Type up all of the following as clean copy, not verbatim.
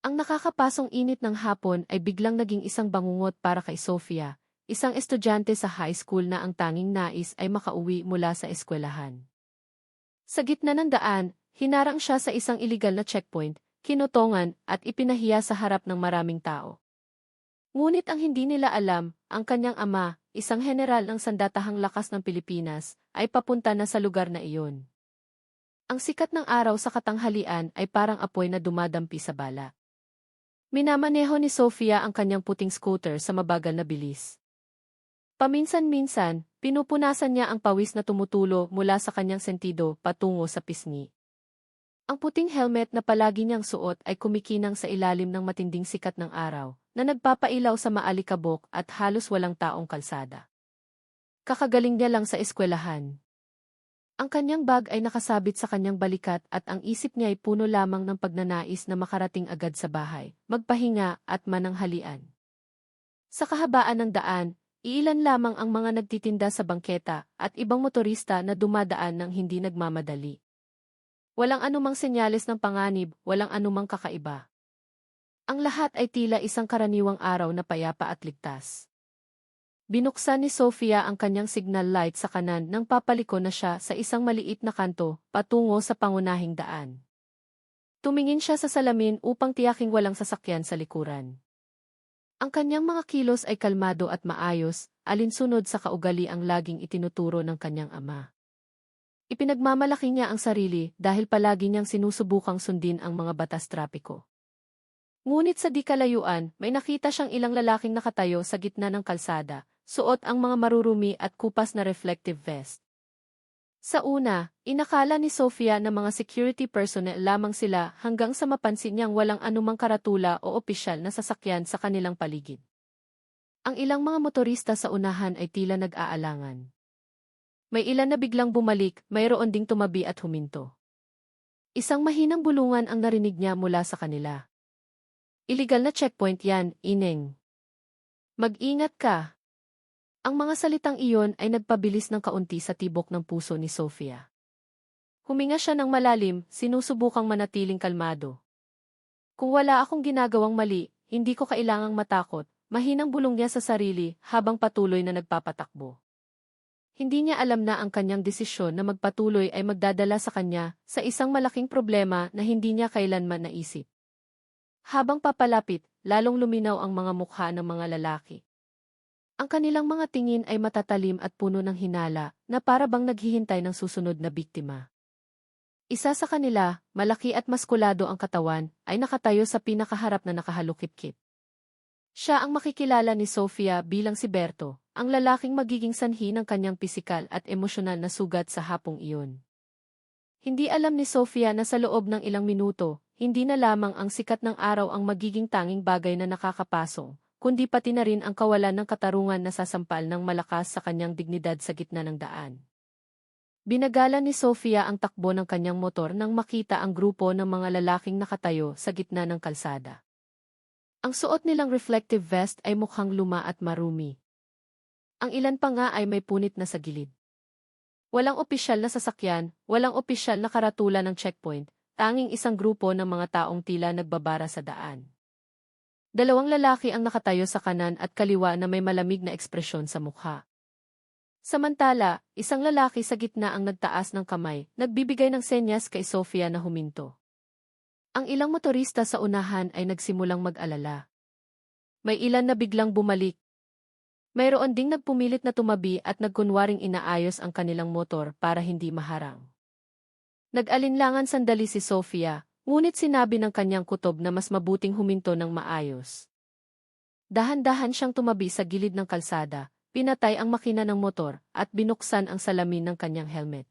Ang nakakapasong init ng hapon ay biglang naging isang bangungot para kay Sofia, isang estudyante sa high school na ang tanging nais ay makauwi mula sa eskwelahan. Sa gitna ng daan, hinarang siya sa isang iligal na checkpoint, kinutongan at ipinahiya sa harap ng maraming tao. Ngunit ang hindi nila alam, ang kanyang ama, isang general ng sandatahang lakas ng Pilipinas, ay papunta na sa lugar na iyon. Ang sikat ng araw sa katanghalian ay parang apoy na dumadampi sa bala. Minamaneho ni Sofia ang kanyang puting scooter sa mabagal na bilis. Paminsan-minsan, pinupunasan niya ang pawis na tumutulo mula sa kanyang sentido patungo sa pisngi. Ang puting helmet na palagi niyang suot ay kumikinang sa ilalim ng matinding sikat ng araw, na nagpapailaw sa maalikabok at halos walang taong kalsada. Kakagaling niya lang sa eskwelahan. Ang kanyang bag ay nakasabit sa kanyang balikat at ang isip niya ay puno lamang ng pagnanais na makarating agad sa bahay, magpahinga at mananghalian. Sa kahabaan ng daan, iilan lamang ang mga nagtitinda sa bangketa at ibang motorista na dumadaan ng hindi nagmamadali. Walang anumang senyales ng panganib, walang anumang kakaiba. Ang lahat ay tila isang karaniwang araw na payapa at ligtas. Binuksan ni Sofia ang kanyang signal light sa kanan nang papaliko na siya sa isang maliit na kanto patungo sa pangunahing daan. Tumingin siya sa salamin upang tiyaking walang sasakyan sa likuran. Ang kanyang mga kilos ay kalmado at maayos, alinsunod sa kaugaliang laging itinuturo ng kanyang ama. Ipinagmamalaki niya ang sarili dahil palagi niyang sinusubukang sundin ang mga batas trapiko. Ngunit sa di kalayuan, may nakita siyang ilang lalaking nakatayo sa gitna ng kalsada, suot ang mga marurumi at kupas na reflective vest. Sa una, inakala ni Sofia na mga security personnel lamang sila hanggang sa mapansin niyang walang anumang karatula o opisyal na sasakyan sa kanilang paligid. Ang ilang mga motorista sa unahan ay tila nag-aalangan. May ilan na biglang bumalik, mayroon ding tumabi at huminto. Isang mahinang bulungan ang narinig niya mula sa kanila. Illegal na checkpoint yan, Ineng. Mag-ingat ka. Ang mga salitang iyon ay nagpabilis ng kaunti sa tibok ng puso ni Sofia. Huminga siya ng malalim, sinusubukang manatiling kalmado. Kung wala akong ginagawang mali, hindi ko kailangang matakot, mahinang bulong niya sa sarili habang patuloy na nagpapatakbo. Hindi niya alam na ang kanyang desisyon na magpatuloy ay magdadala sa kanya sa isang malaking problema na hindi niya kailanman naisip. Habang papalapit, lalong luminaw ang mga mukha ng mga lalaki. Ang kanilang mga tingin ay matatalim at puno ng hinala na para bang naghihintay ng susunod na biktima. Isa sa kanila, malaki at maskulado ang katawan, ay nakatayo sa pinakaharap na nakahalukip-kip. Siya ang makikilala ni Sofia bilang si Berto, ang lalaking magiging sanhi ng kanyang pisikal at emosyonal na sugat sa hapong iyon. Hindi alam ni Sofia na sa loob ng ilang minuto, hindi na lamang ang sikat ng araw ang magiging tanging bagay na nakakapasong, kundi pati na rin ang kawalan ng katarungan na sasampal ng malakas sa kanyang dignidad sa gitna ng daan. Binagalan ni Sofia ang takbo ng kanyang motor nang makita ang grupo ng mga lalaking nakatayo sa gitna ng kalsada. Ang suot nilang reflective vest ay mukhang luma at marumi. Ang ilan pa nga ay may punit na sa gilid. Walang opisyal na sasakyan, walang opisyal na karatula ng checkpoint, tanging isang grupo ng mga taong tila nagbabara sa daan. Dalawang lalaki ang nakatayo sa kanan at kaliwa na may malamig na ekspresyon sa mukha. Samantala, isang lalaki sa gitna ang nagtaas ng kamay, nagbibigay ng senyas kay Sofia na huminto. Ang ilang motorista sa unahan ay nagsimulang mag-alala. May ilan na biglang bumalik. Mayroon ding nagpumilit na tumabi at nagkunwaring inaayos ang kanilang motor para hindi maharang. Nag-alinlangan sandali si Sofia, ngunit sinabi ng kanyang kutob na mas mabuting huminto ng maayos. Dahan-dahan siyang tumabi sa gilid ng kalsada, pinatay ang makina ng motor, at binuksan ang salamin ng kanyang helmet.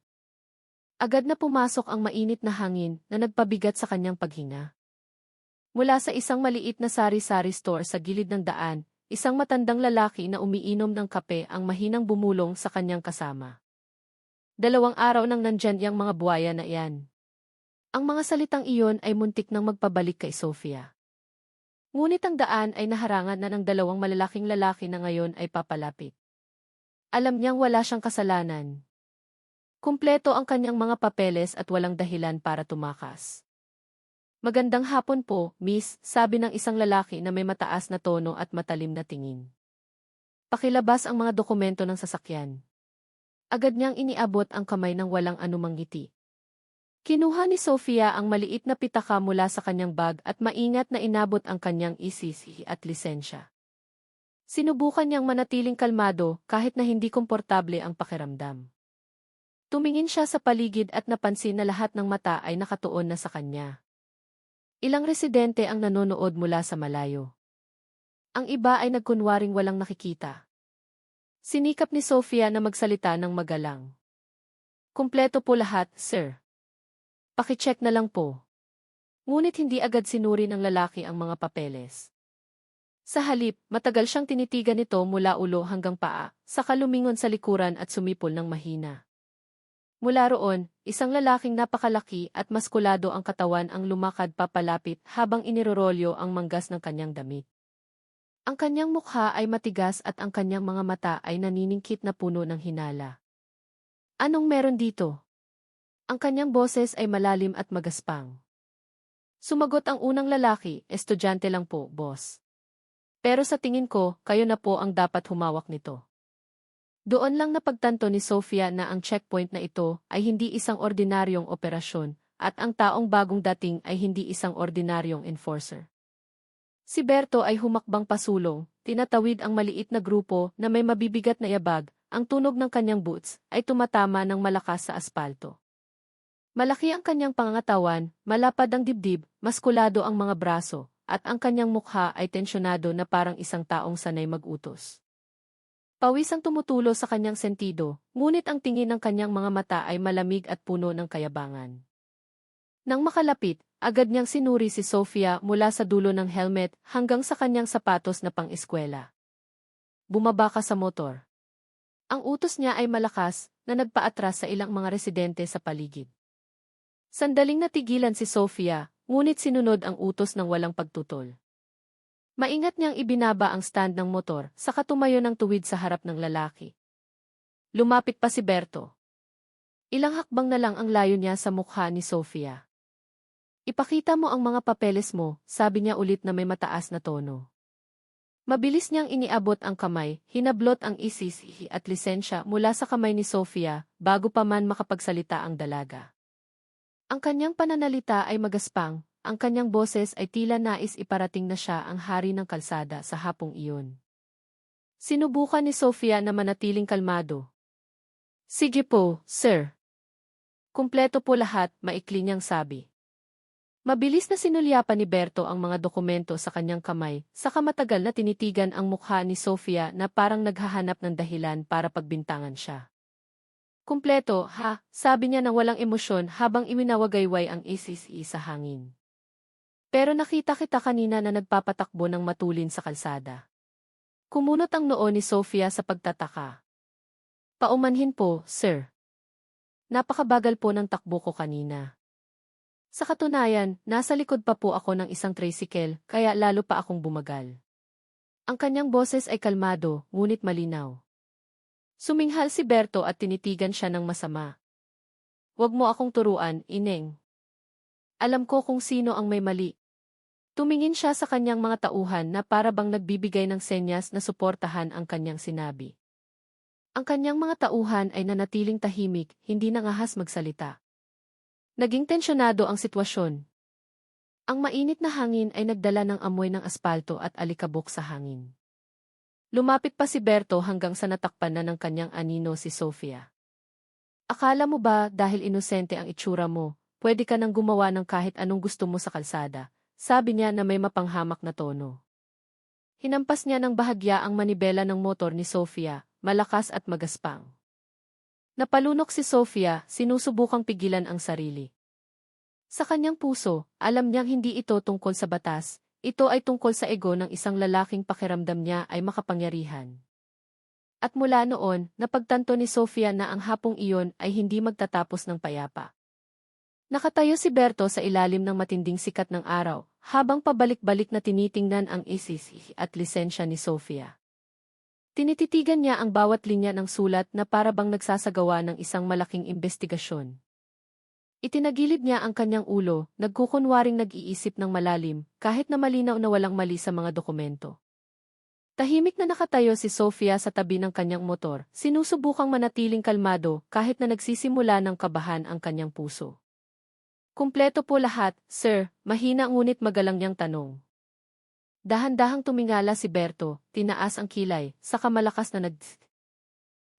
Agad na pumasok ang mainit na hangin na nagpabigat sa kanyang paghinga. Mula sa isang maliit na sari-sari store sa gilid ng daan, isang matandang lalaki na umiinom ng kape ang mahinang bumulong sa kanyang kasama. 2 araw nang nandyan yang mga buwaya na iyan. Ang mga salitang iyon ay muntik nang magpabalik kay Sofia. Ngunit ang daan ay naharangan na ng 2 malalaking lalaki na ngayon ay papalapit. Alam niyang wala siyang kasalanan. Kumpleto ang kanyang mga papeles at walang dahilan para tumakas. Magandang hapon po, miss, sabi ng isang lalaki na may mataas na tono at matalim na tingin. Pakilabas ang mga dokumento ng sasakyan. Agad niyang iniabot ang kamay ng walang anumang ngiti. Kinuha ni Sofia ang maliit na pitaka mula sa kanyang bag at maingat na inabot ang kanyang ICC at lisensya. Sinubukan niyang manatiling kalmado kahit na hindi komportable ang pakiramdam. Tumingin siya sa paligid at napansin na lahat ng mata ay nakatuon na sa kanya. Ilang residente ang nanonood mula sa malayo. Ang iba ay nagkunwaring walang nakikita. Sinikap ni Sofia na magsalita ng magalang. Kumpleto po lahat, sir. Pakicheck na lang po. Ngunit hindi agad sinuri ng lalaki ang mga papeles. Sa halip, matagal siyang tinitigan nito mula ulo hanggang paa, saka lumingon sa likuran at sumipol ng mahina. Mula roon, isang lalaking napakalaki at maskulado ang katawan ang lumakad papalapit habang inirorolyo ang manggas ng kanyang damit. Ang kanyang mukha ay matigas at ang kanyang mga mata ay naniningkit na puno ng hinala. Anong meron dito? Ang kanyang boses ay malalim at magaspang. Sumagot ang unang lalaki, estudyante lang po, boss. Pero sa tingin ko, kayo na po ang dapat humawak nito. Doon lang napagtanto ni Sofia na ang checkpoint na ito ay hindi isang ordinaryong operasyon at ang taong bagong dating ay hindi isang ordinaryong enforcer. Si Berto ay humakbang pasulong, tinatawid ang maliit na grupo na may mabibigat na yabag, ang tunog ng kanyang boots ay tumatama ng malakas sa aspalto. Malaki ang kanyang pangangatawan, malapad ang dibdib, maskulado ang mga braso, at ang kanyang mukha ay tensyonado na parang isang taong sanay mag-utos. Pawis ang tumutulo sa kanyang sentido, ngunit ang tingin ng kanyang mga mata ay malamig at puno ng kayabangan. Nang makalapit, agad niyang sinuri si Sofia mula sa dulo ng helmet hanggang sa kanyang sapatos na pang-eskwela. Bumaba ka sa motor. Ang utos niya ay malakas, na nagpaatras sa ilang mga residente sa paligid. Sandaling natigilan si Sofia, ngunit sinunod ang utos ng walang pagtutol. Maingat niyang ibinaba ang stand ng motor, saka tumayo ng tuwid sa harap ng lalaki. Lumapit pa si Berto. Ilang hakbang na lang ang layo niya sa mukha ni Sofia. Ipakita mo ang mga papeles mo, sabi niya ulit na may mataas na tono. Mabilis niyang iniabot ang kamay, hinablot ang ICC at lisensya mula sa kamay ni Sofia, bago pa man makapagsalita ang dalaga. Ang kanyang pananalita ay magaspang, ang kanyang boses ay tila nais iparating na siya ang hari ng kalsada sa hapong iyon. Sinubukan ni Sofia na manatiling kalmado. Sige po, sir. Kumpleto po lahat, maikli niyang sabi. Mabilis na sinulyapan ni Berto ang mga dokumento sa kanyang kamay, saka matagal na tinitigan ang mukha ni Sofia na parang naghahanap ng dahilan para pagbintangan siya. Kumpleto, ha, sabi niya nang walang emosyon habang iwinawagayway ang ICC sa hangin. Pero nakita kita kanina na nagpapatakbo ng matulin sa kalsada. Kumunot ang noo ni Sofia sa pagtataka. Paumanhin po, sir. Napakabagal po ng takbo ko kanina. Sa katunayan, nasa likod pa po ako ng isang tricycle, kaya lalo pa akong bumagal. Ang kanyang boses ay kalmado, ngunit malinaw. Suminghal si Berto at tinitigan siya ng masama. Huwag mo akong turuan, Ineng. Alam ko kung sino ang may mali. Tumingin siya sa kanyang mga tauhan na para bang nagbibigay ng senyas na suportahan ang kanyang sinabi. Ang kanyang mga tauhan ay nanatiling tahimik, hindi nangahas magsalita. Naging tensyonado ang sitwasyon. Ang mainit na hangin ay nagdala ng amoy ng aspalto at alikabok sa hangin. Lumapit pa si Berto hanggang sa natakpan na ng kanyang anino si Sofia. Akala mo ba dahil inosente ang itsura mo, pwede ka nang gumawa ng kahit anong gusto mo sa kalsada, sabi niya na may mapanghamak na tono. Hinampas niya ng bahagya ang manibela ng motor ni Sofia, malakas at magaspang. Napalunok si Sofia, sinusubukang pigilan ang sarili. Sa kanyang puso, alam niyang hindi ito tungkol sa batas, ito ay tungkol sa ego ng isang lalaking pakiramdam niya ay makapangyarihan. At mula noon, napagtanto ni Sofia na ang hapong iyon ay hindi magtatapos ng payapa. Nakatayo si Berto sa ilalim ng matinding sikat ng araw, habang pabalik-balik na tinitingnan ang ICC at lisensya ni Sofia. Tinititigan niya ang bawat linya ng sulat na para bang nagsasagawa ng isang malaking investigasyon. Itinagilid niya ang kanyang ulo, nagkukunwaring nag-iisip ng malalim, kahit na malinaw na walang mali sa mga dokumento. Tahimik na nakatayo si Sofia sa tabi ng kanyang motor, sinusubukang manatiling kalmado kahit na nagsisimula ng kabahan ang kanyang puso. Kumpleto po lahat, sir, mahina ngunit magalang niyang tanong. Dahan-dahang tumingala si Berto, tinaas ang kilay, saka malakas na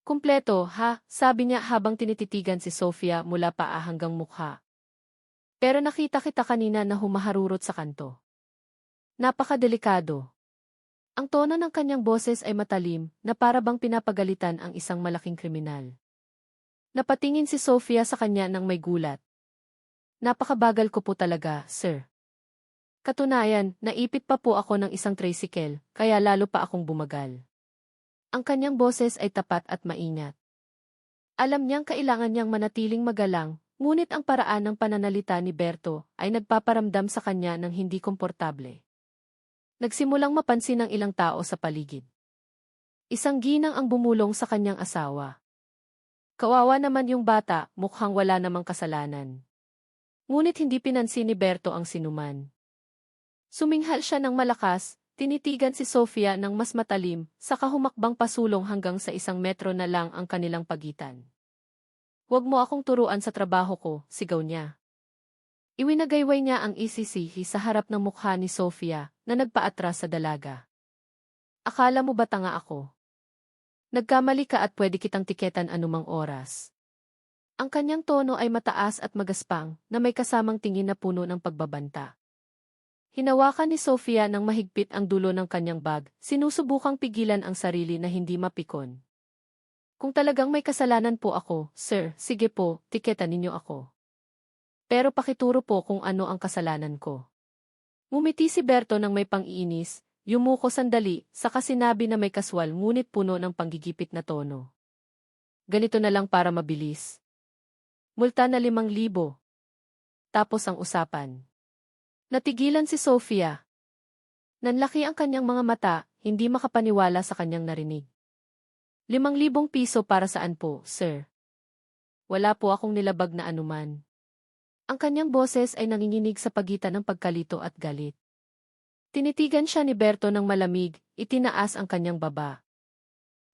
Kumpleto, ha, sabi niya habang tinititigan si Sofia mula paa hanggang mukha. Pero nakita kita kanina na humaharurot sa kanto. Napakadelikado. Ang tono ng kanyang boses ay matalim, na para bang pinapagalitan ang isang malaking kriminal. Napatingin si Sofia sa kanya nang may gulat. Napakabagal ko po talaga, sir. Katunayan, naipit pa po ako ng isang tricycle, kaya lalo pa akong bumagal. Ang kanyang boses ay tapat at maingat. Alam niyang kailangan niyang manatiling magalang, ngunit ang paraan ng pananalita ni Berto ay nagpaparamdam sa kanya ng hindi komportable. Nagsimulang mapansin ng ilang tao sa paligid. Isang ginang ang bumulong sa kanyang asawa. Kawawa naman yung bata, mukhang wala namang kasalanan. Ngunit hindi pinansin ni Berto ang sinuman. Suminghal siya ng malakas, tinitigan si Sofia ng mas matalim, saka humakbang pasulong hanggang sa 1 metro na lang ang kanilang pagitan. "Huwag mo akong turuan sa trabaho ko," sigaw niya. Iwinagayway niya ang isisihi sa harap ng mukha ni Sofia na nagpaatras sa dalaga. "Akala mo ba tanga ako? Nagkamali ka at pwede kitang tiketan anumang oras." Ang kanyang tono ay mataas at magaspang na may kasamang tingin na puno ng pagbabanta. Hinawakan ni Sofia ng mahigpit ang dulo ng kanyang bag, sinusubukang pigilan ang sarili na hindi mapikon. "Kung talagang may kasalanan po ako, sir, sige po, tiketan ninyo ako. Pero pakituro po kung ano ang kasalanan ko." Ngumiti si Berto ng may pang-iinis, yumuko sandali, saka sinabi na may kaswal ngunit puno ng panggigipit na tono. "Ganito na lang para mabilis. Multa na 5,000. Tapos ang usapan." Natigilan si Sofia. Nanlaki ang kanyang mga mata, hindi makapaniwala sa kanyang narinig. 5,000 piso para saan po, sir? Wala po akong nilabag na anuman. Ang kanyang boses ay nanginginig sa pagitan ng pagkalito at galit. Tinitigan siya ni Berto ng malamig, itinaas ang kanyang baba.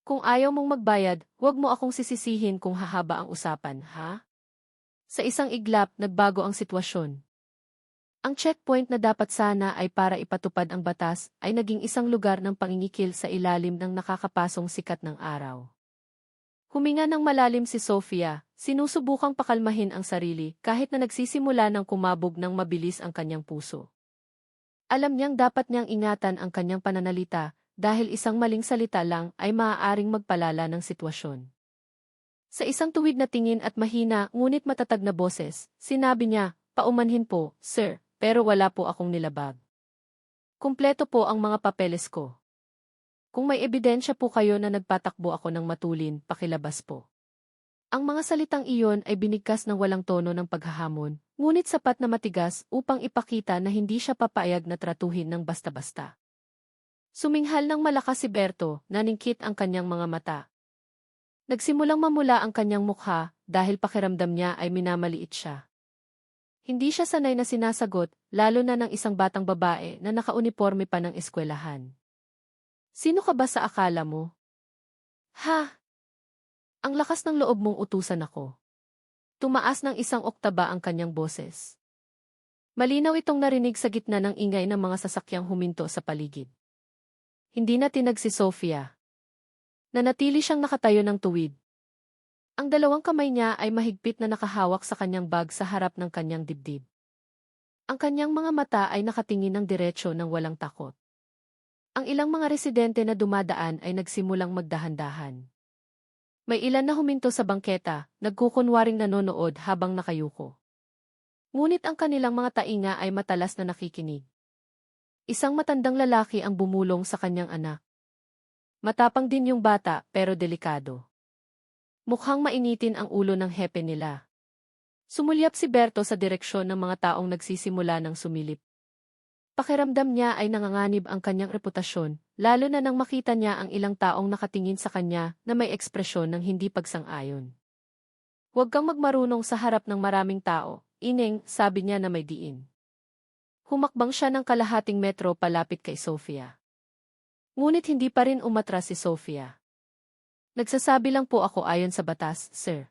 "Kung ayaw mong magbayad, huwag mo akong sisisihin kung hahaba ang usapan, ha?" Sa isang iglap, nagbago ang sitwasyon. Ang checkpoint na dapat sana ay para ipatupad ang batas ay naging isang lugar ng pangingikil sa ilalim ng nakakapasong sikat ng araw. Huminga ng malalim si Sofia, sinusubukang pakalmahin ang sarili kahit na nagsisimula ng kumabog ng mabilis ang kanyang puso. Alam niyang dapat niyang ingatan ang kanyang pananalita dahil isang maling salita lang ay maaaring magpalala ng sitwasyon. Sa isang tuwid na tingin at mahina ngunit matatag na boses, sinabi niya, "Paumanhin po, sir. Pero wala po akong nilabag. Kumpleto po ang mga papeles ko. Kung may ebidensya po kayo na nagpatakbo ako ng matulin, pakilabas po." Ang mga salitang iyon ay binigkas ng walang tono ng paghahamon, ngunit sapat na matigas upang ipakita na hindi siya papayag na tratuhin ng basta-basta. Suminghal ng malakas si Berto, naningkit ang kanyang mga mata. Nagsimulang mamula ang kanyang mukha dahil pakiramdam niya ay minamaliit siya. Hindi siya sanay na sinasagot, lalo na ng isang batang babae na nakauniporme pa ng eskwelahan. "Sino ka ba sa akala mo? Ha? Ang lakas ng loob mong utusan ako." Tumaas ng 1 oktaba ang kanyang boses. Malinaw itong narinig sa gitna ng ingay ng mga sasakyang huminto sa paligid. Hindi na tinag si Sofia. Nanatili siyang nakatayo ng tuwid. Ang 2 kamay niya ay mahigpit na nakahawak sa kanyang bag sa harap ng kanyang dibdib. Ang kanyang mga mata ay nakatingin ng diretsyo ng walang takot. Ang ilang mga residente na dumadaan ay nagsimulang magdahan-dahan. May ilan na huminto sa bangketa, nagkukunwaring nanonood habang nakayuko. Ngunit ang kanilang mga tainga ay matalas na nakikinig. Isang matandang lalaki ang bumulong sa kanyang anak. Matapang din yung bata pero delikado. Mukhang mainitin ang ulo ng hepe nila. Sumulyap si Berto sa direksyon ng mga taong nagsisimula ng sumilip. Pakiramdam niya ay nanganganib ang kanyang reputasyon, lalo na nang makita niya ang ilang taong nakatingin sa kanya na may ekspresyon ng hindi pagsang-ayon. Huwag kang magmarunong sa harap ng maraming tao, Ineng, sabi niya na may diin. Humakbang siya ng kalahating metro palapit kay Sofia. Ngunit hindi pa rin umatras si Sofia. Nagsasabi lang po ako ayon sa batas, sir.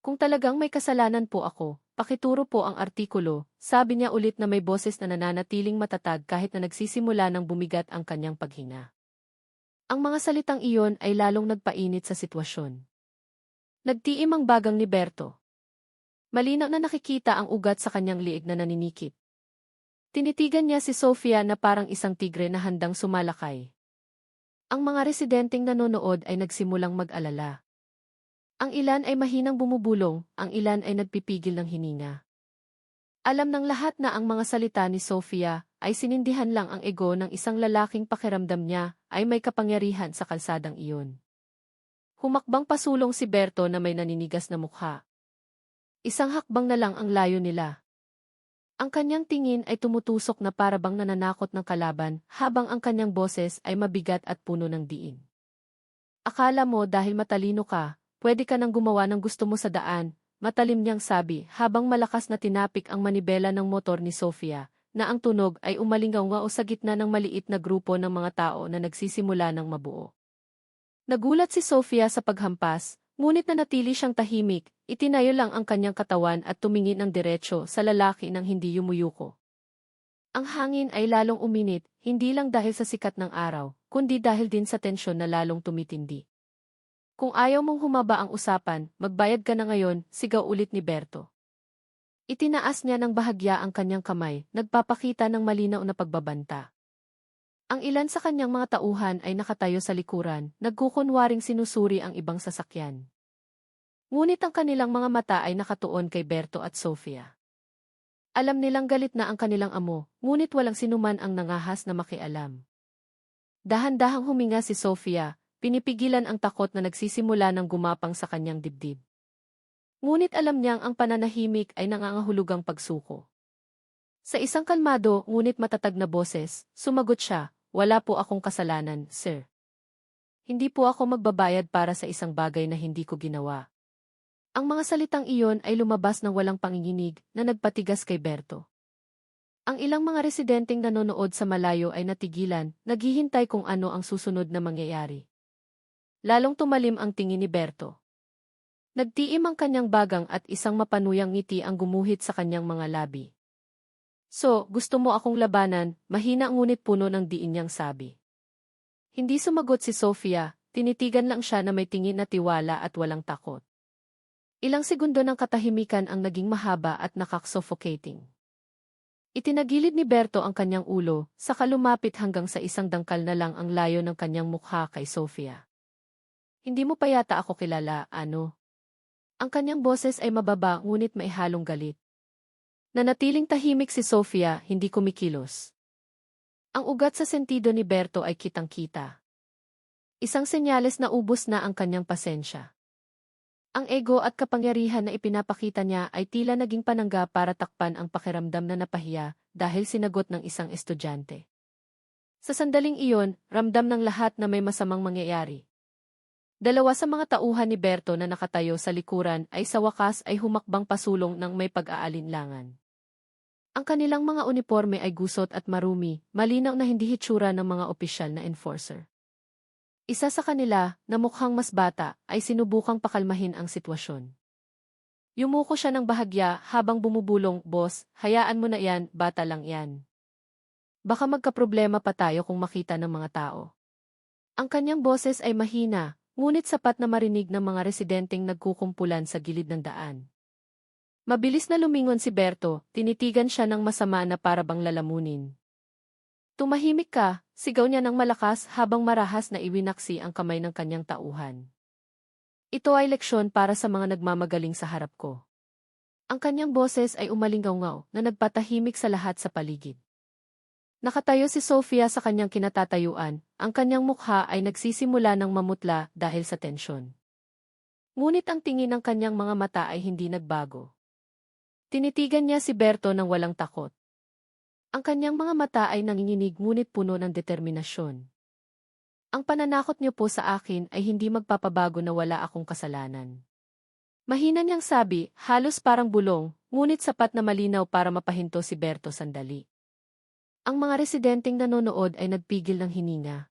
Kung talagang may kasalanan po ako, pakituro po ang artikulo, sabi niya ulit na may boses na nananatiling matatag kahit na nagsisimula ng bumigat ang kanyang paghinga. Ang mga salitang iyon ay lalong nagpainit sa sitwasyon. Nagtiim ang bagang ni Berto. Malinaw na nakikita ang ugat sa kanyang liig na naninikip. Tinitigan niya si Sofia na parang isang tigre na handang sumalakay. Ang mga residenteng nanonood ay nagsimulang mag-alala. Ang ilan ay mahinang bumubulong, ang ilan ay nagpipigil ng hininga. Alam ng lahat na ang mga salita ni Sofia ay sinindihan lang ang ego ng isang lalaking pakiramdam niya ay may kapangyarihan sa kalsadang iyon. Humakbang pasulong si Berto na may naninigas na mukha. Isang hakbang na lang ang layo nila. Ang kanyang tingin ay tumutusok na parabang nananakot ng kalaban habang ang kanyang boses ay mabigat at puno ng diin. Akala mo dahil matalino ka, pwede ka nang gumawa ng gusto mo sa daan, matalim niyang sabi habang malakas na tinapik ang manibela ng motor ni Sofia, na ang tunog ay umalingaw-ngaw sa gitna ng maliit na grupo ng mga tao na nagsisimula ng mabuo. Nagulat si Sofia sa paghampas, ngunit nanatili siyang tahimik, itinayo lang ang kanyang katawan at tumingin ng diretso sa lalaki nang hindi yumuyuko. Ang hangin ay lalong uminit, hindi lang dahil sa sikat ng araw, kundi dahil din sa tensyon na lalong tumitindi. Kung ayaw mong humaba ang usapan, magbayad ka na ngayon, sigaw ulit ni Berto. Itinaas niya ng bahagya ang kanyang kamay, nagpapakita ng malinaw na pagbabanta. Ang ilan sa kanyang mga tauhan ay nakatayo sa likuran, nagkukunwaring sinusuri ang ibang sasakyan. Ngunit ang kanilang mga mata ay nakatuon kay Berto at Sofia. Alam nilang galit na ang kanilang amo, ngunit walang sinuman ang nangahas na makialam. Dahan-dahang huminga si Sofia, pinipigilan ang takot na nagsisimula ng gumapang sa kanyang dibdib. Ngunit alam niyang ang pananahimik ay nangangahulugang pagsuko. Sa isang kalmado ngunit matatag na boses, sumagot siya, "Wala po akong kasalanan, sir. Hindi po ako magbabayad para sa isang bagay na hindi ko ginawa." Ang mga salitang iyon ay lumabas ng walang panginginig na nagpatigas kay Berto. Ang ilang mga residenteng nanonood sa malayo ay natigilan, naghihintay kung ano ang susunod na mangyayari. Lalong tumalim ang tingin ni Berto. Nagtiim ang kanyang bagang at isang mapanuyang ngiti ang gumuhit sa kanyang mga labi. "So, gusto mo akong labanan?" Mahina ngunit puno ng diin niyang sabi. Hindi sumagot si Sofia, tinitigan lang siya na may tingin na tiwala at walang takot. Ilang segundo ng katahimikan ang naging mahaba at nakak-suffocating. Itinagilid ni Berto ang kanyang ulo, saka lumapit hanggang sa isang dangkal na lang ang layo ng kanyang mukha kay Sofia. "Hindi mo pa yata ako kilala, ano?" Ang kanyang boses ay mababa ngunit may halong galit. Nanatiling tahimik si Sofia, hindi kumikilos. Ang ugat sa sentido ni Berto ay kitang-kita. Isang senyales na ubos na ang kanyang pasensya. Ang ego at kapangyarihan na ipinapakita niya ay tila naging panangga para takpan ang pakiramdam na napahiya dahil sinagot ng isang estudyante. Sa sandaling iyon, ramdam ng lahat na may masamang mangyayari. Dalawa sa mga tauhan ni Berto na nakatayo sa likuran ay sa wakas ay humakbang pasulong ng may pag-aalinlangan. Ang kanilang mga uniforme ay gusot at marumi, malinaw na hindi hitsura ng mga opisyal na enforcer. Isa sa kanila, na mukhang mas bata, ay sinubukang pakalmahin ang sitwasyon. Yumuko siya ng bahagya habang bumubulong, "Boss, hayaan mo na yan, bata lang yan. Baka magkaproblema pa tayo kung makita ng mga tao." Ang kanyang boses ay mahina, ngunit sapat na marinig ng mga residenteng nagkukumpulan sa gilid ng daan. Mabilis na lumingon si Berto, tinitigan siya ng masama na parabang lalamunin. "Tumahimik ka," sigaw niya ng malakas habang marahas na iwinaksi ang kamay ng kanyang tauhan. "Ito ay leksyon para sa mga nagmamagaling sa harap ko." Ang kanyang boses ay umalingaw-ngaw na nagpatahimik sa lahat sa paligid. Nakatayo si Sofia sa kanyang kinatatayuan, ang kanyang mukha ay nagsisimula ng mamutla dahil sa tensyon. Ngunit ang tingin ng kanyang mga mata ay hindi nagbago. Tinitigan niya si Berto ng walang takot. Ang kanyang mga mata ay nanginginig ngunit puno ng determinasyon. "Ang pananakot niyo po sa akin ay hindi magpapabago na wala akong kasalanan. Mahina niyang sabi, halos parang bulong, ngunit sapat na malinaw para mapahinto si Berto sandali. Ang mga residenteng nanonood ay nagpigil ng hininga.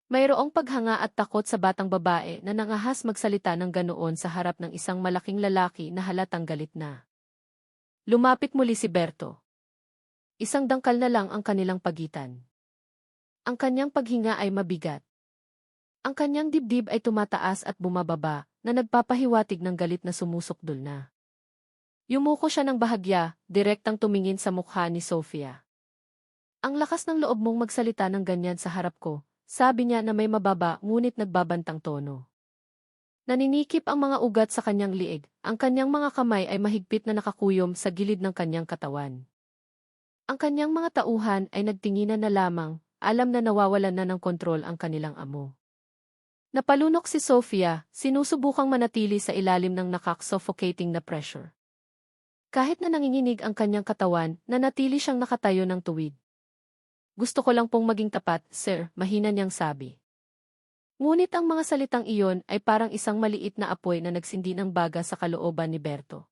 Mayroong paghanga at takot sa batang babae na nangahas magsalita ng ganoon sa harap ng isang malaking lalaki na halatang galit na. Lumapit muli si Berto. Isang dangkal na lang ang kanilang pagitan. Ang kanyang paghinga ay mabigat. Ang kanyang dibdib ay tumataas at bumababa, na nagpapahiwatig ng galit na sumusukdol na. Yumuko siya ng bahagya, direktang tumingin sa mukha ni Sofia. Ang lakas ng loob mong magsalita ng ganyan sa harap ko, sabi niya na may mababa ngunit nagbabantang tono. Naninikip ang mga ugat sa kanyang liig, ang kanyang mga kamay ay mahigpit na nakakuyom sa gilid ng kanyang katawan. Ang kanyang mga tauhan ay nagtinginan na lamang, alam na nawawalan na ng kontrol ang kanilang amo. Napalunok si Sofia, sinusubukang manatili sa ilalim ng nakak-suffocating na pressure. Kahit na nanginginig ang kanyang katawan, nanatili siyang nakatayo ng tuwid. Gusto ko lang pong maging tapat, sir, mahina niyang sabi. Ngunit ang mga salitang iyon ay parang isang maliit na apoy na nagsindi ng baga sa kalooban ni Berto.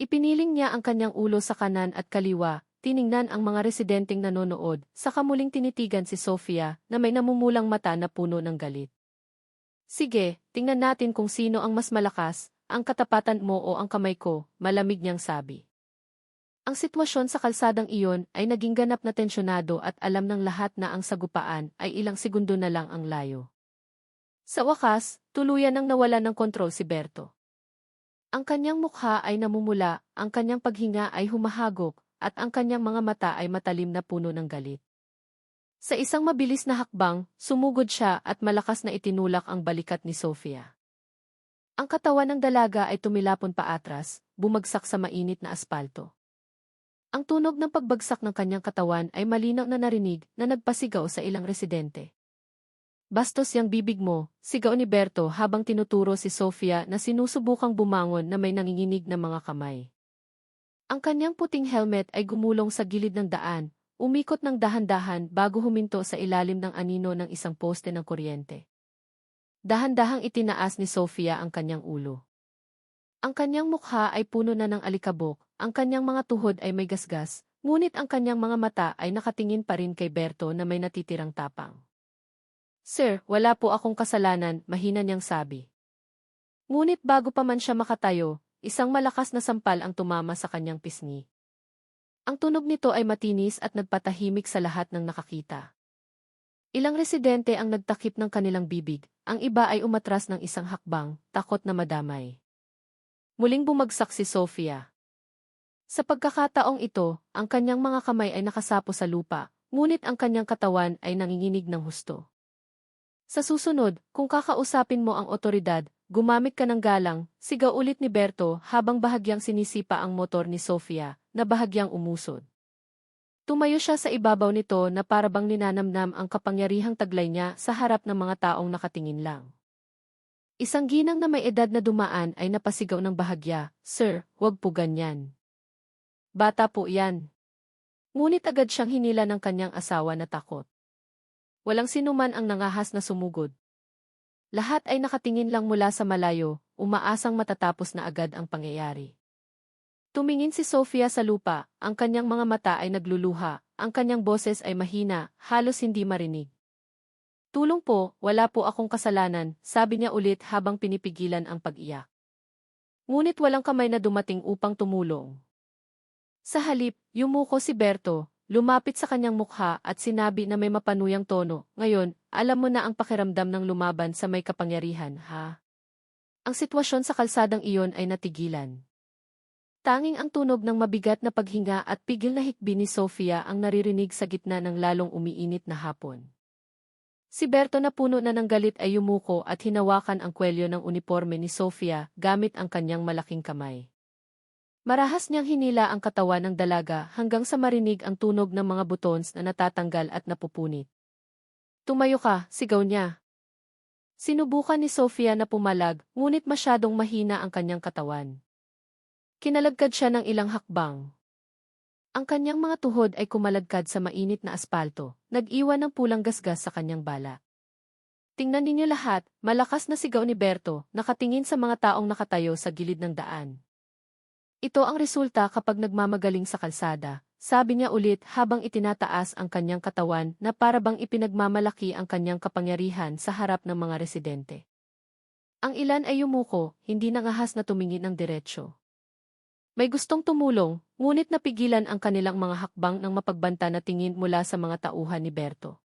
Ipiniling niya ang kanyang ulo sa kanan at kaliwa, tiningnan ang mga residenteng nanonood, saka muling tinitigan si Sofia na may namumulang mata na puno ng galit. Sige, tingnan natin kung sino ang mas malakas, ang katapatan mo o ang kamay ko, malamig niyang sabi. Ang sitwasyon sa kalsadang iyon ay naging ganap na tensyonado at alam ng lahat na ang sagupaan ay ilang segundo na lang ang layo. Sa wakas, tuluyan nang nawalan ng kontrol si Berto. Ang kanyang mukha ay namumula, ang kanyang paghinga ay humahagok, at ang kanyang mga mata ay matalim na puno ng galit. Sa isang mabilis na hakbang, sumugod siya at malakas na itinulak ang balikat ni Sofia. Ang katawan ng dalaga ay tumilapon paatras, bumagsak sa mainit na aspalto. Ang tunog ng pagbagsak ng kanyang katawan ay malinaw na narinig na nagpasigaw sa ilang residente. Bastos yang bibig mo, sigaw ni Berto habang tinuturo si Sofia na sinusubukang bumangon na may nanginginig na mga kamay. Ang kanyang puting helmet ay gumulong sa gilid ng daan, umikot ng dahan-dahan bago huminto sa ilalim ng anino ng isang poste ng kuryente. Dahan-dahang itinaas ni Sofia ang kanyang ulo. Ang kanyang mukha ay puno na ng alikabok, ang kanyang mga tuhod ay may gasgas, ngunit ang kanyang mga mata ay nakatingin pa rin kay Berto na may natitirang tapang. Sir, wala po akong kasalanan, mahina niyang sabi. Ngunit bago pa man siya makatayo, isang malakas na sampal ang tumama sa kanyang pisngi. Ang tunog nito ay matinis at nagpatahimik sa lahat ng nakakita. Ilang residente ang nagtakip ng kanilang bibig, ang iba ay umatras ng isang hakbang, takot na madamay. Muling bumagsak si Sofia. Sa pagkakataong ito, ang kanyang mga kamay ay nakasapo sa lupa, ngunit ang kanyang katawan ay nanginginig ng husto. Sa susunod, kung kakausapin mo ang otoridad, gumamit ka ng galang, sigaw ulit ni Berto habang bahagyang sinisipa ang motor ni Sofia, na bahagyang umusod. Tumayo siya sa ibabaw nito na parabang ninanamnam ang kapangyarihang taglay niya sa harap ng mga taong nakatingin lang. Isang ginang na may edad na dumaan ay napasigaw ng bahagya, Sir, wag po ganyan. Bata po yan. Ngunit agad siyang hinila ng kanyang asawa na takot. Walang sinuman ang nangahas na sumugod. Lahat ay nakatingin lang mula sa malayo, umaasang matatapos na agad ang pangyayari. Tumingin si Sofia sa lupa, ang kanyang mga mata ay nagluluha, ang kanyang boses ay mahina, halos hindi marinig. Tulong po, wala po akong kasalanan, sabi niya ulit habang pinipigilan ang pag-iyak. Ngunit walang kamay na dumating upang tumulong. Sa halip, yumuko si Berto, lumapit sa kanyang mukha at sinabi na may mapanuyang tono, ngayon, alam mo na ang pakiramdam ng lumaban sa may kapangyarihan, ha? Ang sitwasyon sa kalsadang iyon ay natigilan. Tanging ang tunog ng mabigat na paghinga at pigil na hikbi ni Sofia ang naririnig sa gitna ng lalong umiinit na hapon. Si Berto na puno na ng galit ay yumuko at hinawakan ang kwelyo ng uniforme ni Sofia gamit ang kanyang malaking kamay. Marahas niyang hinila ang katawan ng dalaga hanggang sa marinig ang tunog ng mga buttons na natatanggal at napupunit. Tumayo ka, sigaw niya. Sinubukan ni Sofia na pumalag, ngunit masyadong mahina ang kanyang katawan. Kinalagkad siya ng ilang hakbang. Ang kanyang mga tuhod ay kumalagkad sa mainit na aspalto, nag-iwan ng pulang gasgas sa kanyang bala. Tingnan ninyo lahat, malakas na sigaw ni Berto, nakatingin sa mga taong nakatayo sa gilid ng daan. Ito ang resulta kapag nagmamagaling sa kalsada, sabi niya ulit habang itinataas ang kanyang katawan na para bang ipinagmamalaki ang kanyang kapangyarihan sa harap ng mga residente. Ang ilan ay yumuko, hindi nangahas na tumingin ng diretsyo. May gustong tumulong, ngunit napigilan ang kanilang mga hakbang ng mapagbanta na tingin mula sa mga tauhan ni Berto.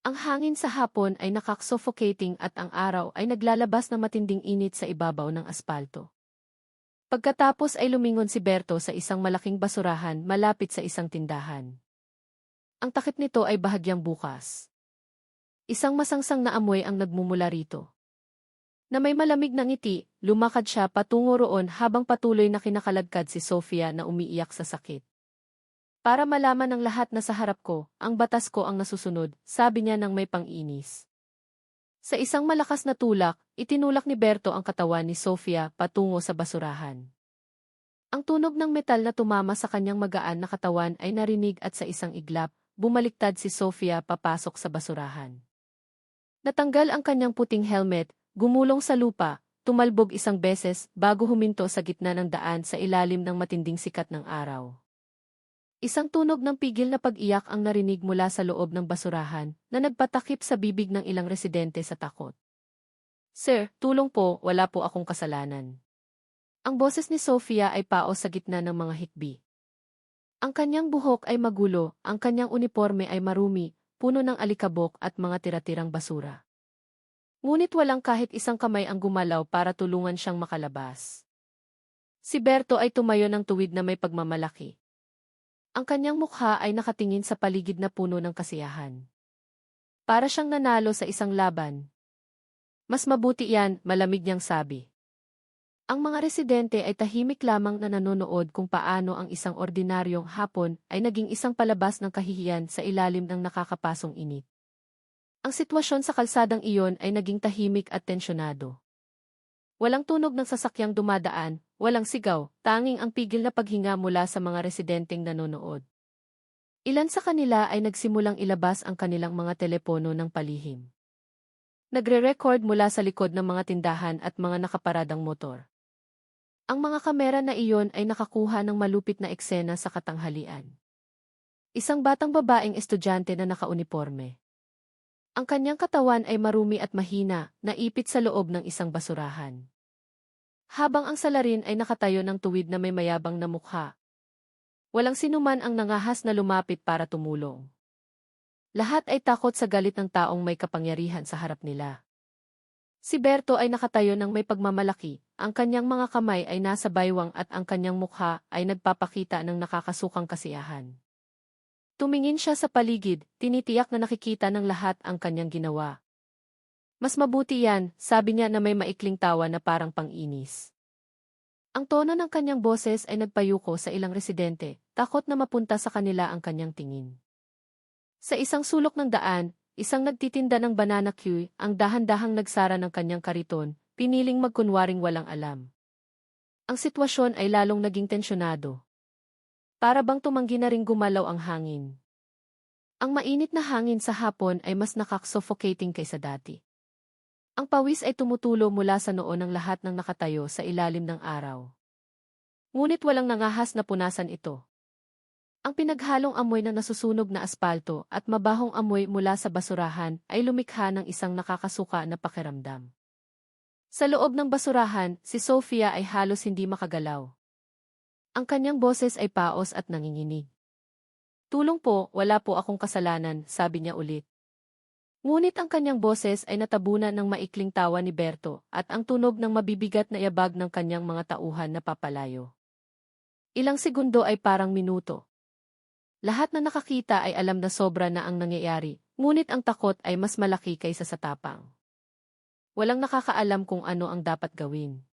Ang hangin sa hapon ay nakak-suffocating at ang araw ay naglalabas ng matinding init sa ibabaw ng aspalto. Pagkatapos ay lumingon si Berto sa isang malaking basurahan malapit sa isang tindahan. Ang takip nito ay bahagyang bukas. Isang masangsang na amoy ang nagmumula rito. Na may malamig na ngiti, lumakad siya patungo roon habang patuloy na kinakaladkad si Sofia na umiiyak sa sakit. Para malaman ng lahat na sa harap ko, ang batas ko ang nasusunod, sabi niya nang may pang-inis. Sa isang malakas na tulak, itinulak ni Berto ang katawan ni Sofia patungo sa basurahan. Ang tunog ng metal na tumama sa kanyang magaan na katawan ay narinig at sa isang iglap, bumaliktad si Sofia papasok sa basurahan. Natanggal ang kanyang puting helmet, gumulong sa lupa, tumalbog isang beses bago huminto sa gitna ng daan sa ilalim ng matinding sikat ng araw. Isang tunog ng pigil na pag-iyak ang narinig mula sa loob ng basurahan na nagpatakip sa bibig ng ilang residente sa takot. Sir, tulong po, wala po akong kasalanan. Ang boses ni Sofia ay paos sa gitna ng mga hikbi. Ang kanyang buhok ay magulo, ang kanyang uniforme ay marumi, puno ng alikabok at mga tira-tirang basura. Ngunit walang kahit isang kamay ang gumalaw para tulungan siyang makalabas. Si Berto ay tumayo ng tuwid na may pagmamalaki. Ang kanyang mukha ay nakatingin sa paligid na puno ng kasiyahan. Para siyang nanalo sa isang laban. Mas mabuti yan, malamig niyang sabi. Ang mga residente ay tahimik lamang na nanonood kung paano ang isang ordinaryong hapon ay naging isang palabas ng kahihiyan sa ilalim ng nakakapasong init. Ang sitwasyon sa kalsadang iyon ay naging tahimik at tensyonado. Walang tunog ng sasakyang dumadaan, walang sigaw, tanging ang pigil na paghinga mula sa mga residenteng nanonood. Ilan sa kanila ay nagsimulang ilabas ang kanilang mga telepono ng palihim. Nagre-record mula sa likod ng mga tindahan at mga nakaparadang motor. Ang mga kamera na iyon ay nakakuha ng malupit na eksena sa katanghalian. Isang batang babaeng estudyante na nakauniporme. Ang kanyang katawan ay marumi at mahina, naipit sa loob ng isang basurahan. Habang ang salarin ay nakatayo ng tuwid na may mayabang na mukha. Walang sinuman ang nangahas na lumapit para tumulong. Lahat ay takot sa galit ng taong may kapangyarihan sa harap nila. Si Berto ay nakatayo ng may pagmamalaki, ang kanyang mga kamay ay nasa baywang at ang kanyang mukha ay nagpapakita ng nakakasukang kasiyahan. Tumingin siya sa paligid, tinitiyak na nakikita ng lahat ang kanyang ginawa. Mas mabuti yan, sabi niya na may maikling tawa na parang pang-inis. Ang tono ng kanyang boses ay nagpayuko sa ilang residente, takot na mapunta sa kanila ang kanyang tingin. Sa isang sulok ng daan, isang nagtitinda ng banana queue, ang dahan-dahang nagsara ng kanyang kariton, piniling magkunwaring walang alam. Ang sitwasyon ay lalong naging tensyonado. Para bang tumanggi na ring gumalaw ang hangin. Ang mainit na hangin sa hapon ay mas nakak-suffocating kaysa dati. Ang pawis ay tumutulo mula sa noo ng lahat ng nakatayo sa ilalim ng araw. Ngunit walang nangahas na punasan ito. Ang pinaghalong amoy ng nasusunog na aspalto at mabahong amoy mula sa basurahan ay lumikha ng isang nakakasuka na pakiramdam. Sa loob ng basurahan, si Sofia ay halos hindi makagalaw. Ang kanyang boses ay paos at nanginginig. Tulong po, wala po akong kasalanan, sabi niya ulit. Ngunit ang kanyang boses ay natabunan ng maikling tawa ni Berto at ang tunog ng mabibigat na yabag ng kanyang mga tauhan na papalayo. Ilang segundo ay parang minuto. Lahat na nakakita ay alam na sobra na ang nangyayari, ngunit ang takot ay mas malaki kaysa sa tapang. Walang nakakaalam kung ano ang dapat gawin.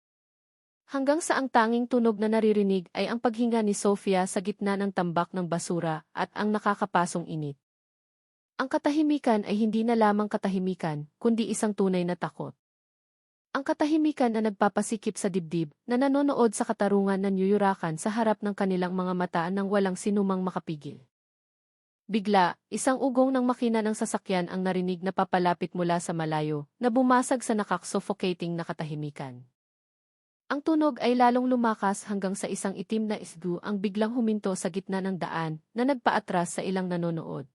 Hanggang sa ang tanging tunog na naririnig ay ang paghinga ni Sofia sa gitna ng tambak ng basura at ang nakakapasong init. Ang katahimikan ay hindi na lamang katahimikan, kundi isang tunay na takot. Ang katahimikan na nagpapasikip sa dibdib, na nanonood sa katarungan na niyuyurakan sa harap ng kanilang mga mata nang walang sinumang makapigil. Bigla, isang ugong ng makina ng sasakyan ang narinig na papalapit mula sa malayo, na bumasag sa nakak-suffocating na katahimikan. Ang tunog ay lalong lumakas hanggang sa isang itim na isdu ang biglang huminto sa gitna ng daan na nagpaatras sa ilang nanonood.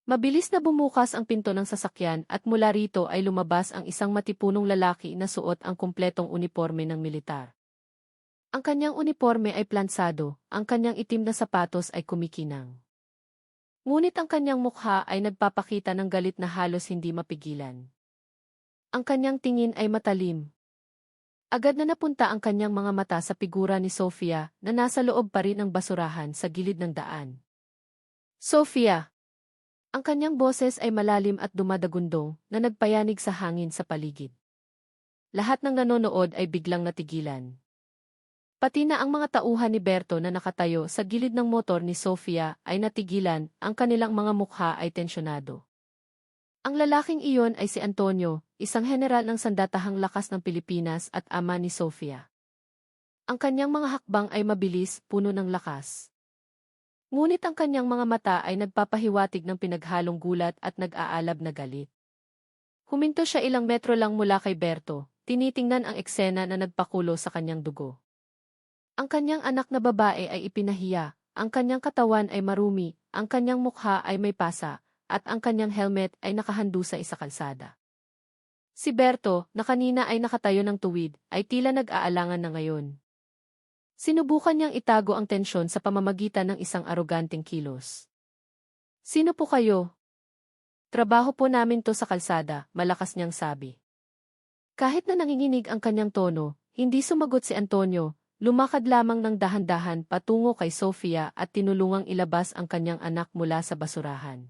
Mabilis na bumukas ang pinto ng sasakyan at mula rito ay lumabas ang isang matipunong lalaki na suot ang kumpletong uniporme ng militar. Ang kanyang uniporme ay plansado, ang kanyang itim na sapatos ay kumikinang. Ngunit ang kanyang mukha ay nagpapakita ng galit na halos hindi mapigilan. Ang kanyang tingin ay matalim. Agad na napunta ang kanyang mga mata sa figura ni Sofia na nasa loob pa rin ng basurahan sa gilid ng daan. Sofia! Ang kanyang boses ay malalim at dumadagundong na nagpayanig sa hangin sa paligid. Lahat ng nanonood ay biglang natigilan. Pati na ang mga tauhan ni Berto na nakatayo sa gilid ng motor ni Sofia ay natigilan, ang kanilang mga mukha ay tensyonado. Ang lalaking iyon ay si Antonio, isang general ng Sandatahang Lakas ng Pilipinas at ama ni Sofia. Ang kanyang mga hakbang ay mabilis, puno ng lakas. Ngunit ang kanyang mga mata ay nagpapahiwatig ng pinaghalong gulat at nag-aalab na galit. Huminto siya ilang metro lang mula kay Berto, tinitingnan ang eksena na nagpakulo sa kanyang dugo. Ang kanyang anak na babae ay ipinahiya, ang kanyang katawan ay marumi, ang kanyang mukha ay may pasa, at ang kanyang helmet ay nakahandu sa isa kalsada. Si Berto, na kanina ay nakatayo ng tuwid, ay tila nag-aalangan na ngayon. Sinubukan niyang itago ang tensyon sa pamamagitan ng isang aroganteng kilos. "Sino po kayo?" "Trabaho po namin to sa kalsada," malakas niyang sabi. Kahit na nanginginig ang kanyang tono, hindi sumagot si Antonio, lumakad lamang ng dahan-dahan patungo kay Sofia at tinulungang ilabas ang kanyang anak mula sa basurahan.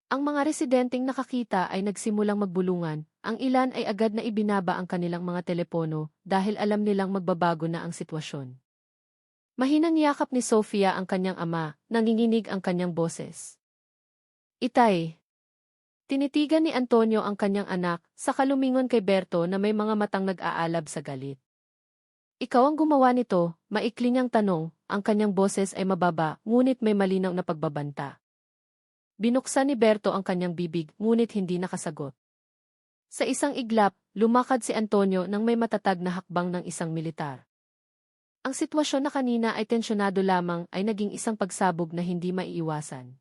Ang mga residenteng nakakita ay nagsimulang magbulungan, ang ilan ay agad na ibinaba ang kanilang mga telepono dahil alam nilang magbabago na ang sitwasyon. Mahinang yakap ni Sofia ang kanyang ama, nanginginig ang kanyang boses. "Itay." Tinitigan ni Antonio ang kanyang anak, saka lumingon kay Berto na may mga matang nag-aalab sa galit. "Ikaw ang gumawa nito," maikli niyang tanong, ang kanyang boses ay mababa ngunit may malinaw na pagbabanta. Binuksan ni Berto ang kanyang bibig ngunit hindi nakasagot. Sa isang iglap, lumakad si Antonio nang may matatag na hakbang ng isang militar. Ang sitwasyon na kanina ay tensyonado lamang ay naging isang pagsabog na hindi maiiwasan.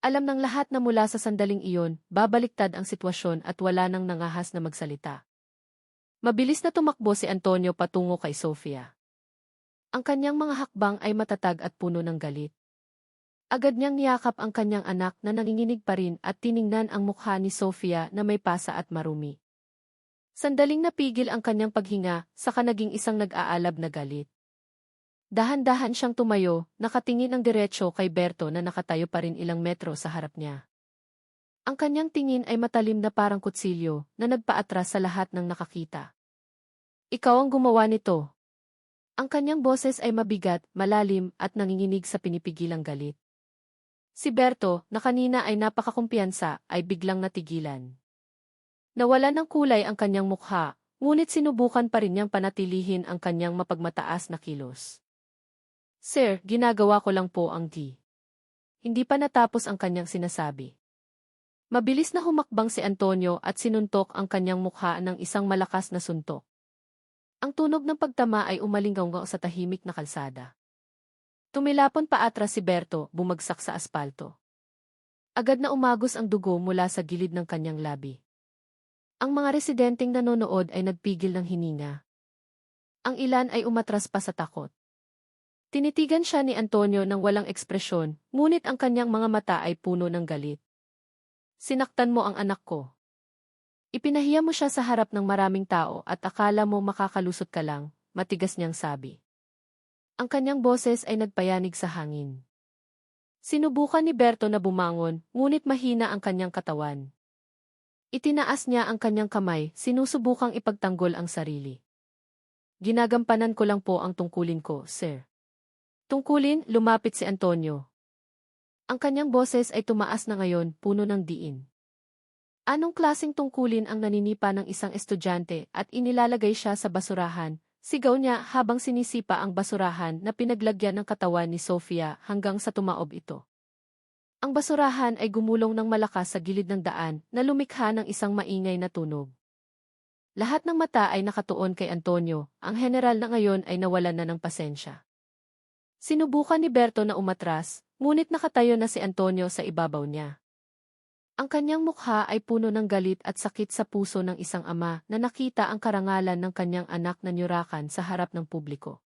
Alam ng lahat na mula sa sandaling iyon, babaliktad ang sitwasyon at wala nang nangahas na magsalita. Mabilis na tumakbo si Antonio patungo kay Sofia. Ang kanyang mga hakbang ay matatag at puno ng galit. Agad niyang niyakap ang kanyang anak na nanginginig pa rin at tiningnan ang mukha ni Sofia na may pasa at marumi. Sandaling napigil ang kanyang paghinga, saka naging isang nag-aalab na galit. Dahan-dahan siyang tumayo, nakatingin ang diretso kay Berto na nakatayo pa rin ilang metro sa harap niya. Ang kanyang tingin ay matalim na parang kutsilyo na nagpaatras sa lahat ng nakakita. "Ikaw ang gumawa nito." Ang kanyang boses ay mabigat, malalim at nanginginig sa pinipigilang galit. Si Berto, na kanina ay napakakumpiyansa, ay biglang natigilan. Nawalan ng kulay ang kanyang mukha, ngunit sinubukan pa rin niyang panatilihin ang kanyang mapagmataas na kilos. "Sir, ginagawa ko lang po ang di." Hindi pa natapos ang kanyang sinasabi. Mabilis na humakbang si Antonio at sinuntok ang kanyang mukha ng isang malakas na suntok. Ang tunog ng pagtama ay umalinggaw sa tahimik na kalsada. Tumilapon pa atras si Berto, bumagsak sa aspalto. Agad na umagos ang dugo mula sa gilid ng kanyang labi. Ang mga residenteng nanonood ay nagpigil ng hininga. Ang ilan ay umatras pa sa takot. Tinitigan siya ni Antonio ng walang ekspresyon, ngunit ang kanyang mga mata ay puno ng galit. "Sinaktan mo ang anak ko. Ipinahiya mo siya sa harap ng maraming tao at akala mo makakalusot ka lang," matigas niyang sabi. Ang kanyang boses ay nagpayanig sa hangin. Sinubukan ni Berto na bumangon, ngunit mahina ang kanyang katawan. Itinaas niya ang kanyang kamay, sinusubukang ipagtanggol ang sarili. "Ginagampanan ko lang po ang tungkulin ko, sir." "Tungkulin?" Lumapit si Antonio. Ang kanyang boses ay tumaas na ngayon, puno ng diin. "Anong klaseng tungkulin ang naninipa ng isang estudyante at inilalagay siya sa basurahan?" Sigaw niya habang sinisipa ang basurahan na pinaglagyan ng katawan ni Sofia hanggang sa tumaob ito. Ang basurahan ay gumulong ng malakas sa gilid ng daan na lumikha ng isang maingay na tunog. Lahat ng mata ay nakatuon kay Antonio, ang general na ngayon ay nawalan na ng pasensya. Sinubukan ni Berto na umatras, ngunit nakatayo na si Antonio sa ibabaw niya. Ang kanyang mukha ay puno ng galit at sakit sa puso ng isang ama na nakita ang karangalan ng kanyang anak na nyurakan sa harap ng publiko.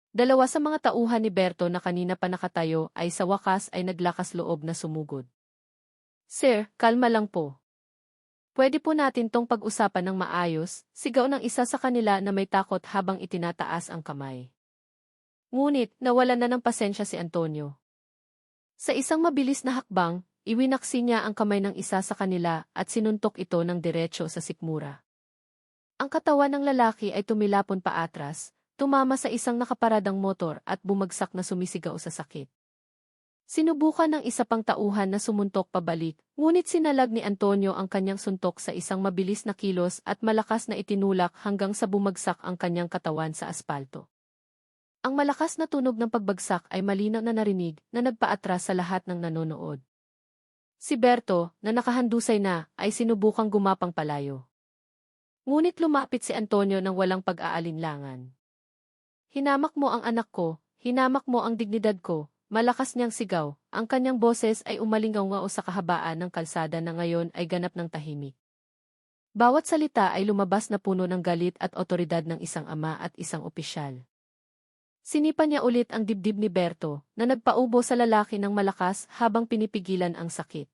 Dalawa sa mga tauhan ni Berto na kanina pa nakatayo ay sa wakas ay naglakas loob na sumugod. "Sir, kalma lang po. Pwede po natin tong pag-usapan ng maayos," sigaw ng isa sa kanila na may takot habang itinataas ang kamay. Ngunit, nawalan na ng pasensya si Antonio. Sa isang mabilis na hakbang, iwinaksi niya ang kamay ng isa sa kanila at sinuntok ito ng diretso sa sikmura. Ang katawan ng lalaki ay tumilapon paatras, tumama sa isang nakaparadang motor at bumagsak na sumisigaw sa sakit. Sinubukan ng isa pang tauhan na sumuntok pabalik, ngunit sinalag ni Antonio ang kanyang suntok sa isang mabilis na kilos at malakas na itinulak hanggang sa bumagsak ang kanyang katawan sa aspalto. Ang malakas na tunog ng pagbagsak ay malinaw na narinig na nagpaatras sa lahat ng nanonood. Si Berto, na nakahandusay na, ay sinubukang gumapang palayo. Ngunit lumapit si Antonio ng walang pag-aalinlangan. "Hinamak mo ang anak ko, hinamak mo ang dignidad ko," malakas niyang sigaw. Ang kanyang boses ay umalingaw-ngao sa kahabaan ng kalsada na ngayon ay ganap ng tahimik. Bawat salita ay lumabas na puno ng galit at otoridad ng isang ama at isang opisyal. Sinipa niya ulit ang dibdib ni Berto, na nagpaubo sa lalaki ng malakas habang pinipigilan ang sakit.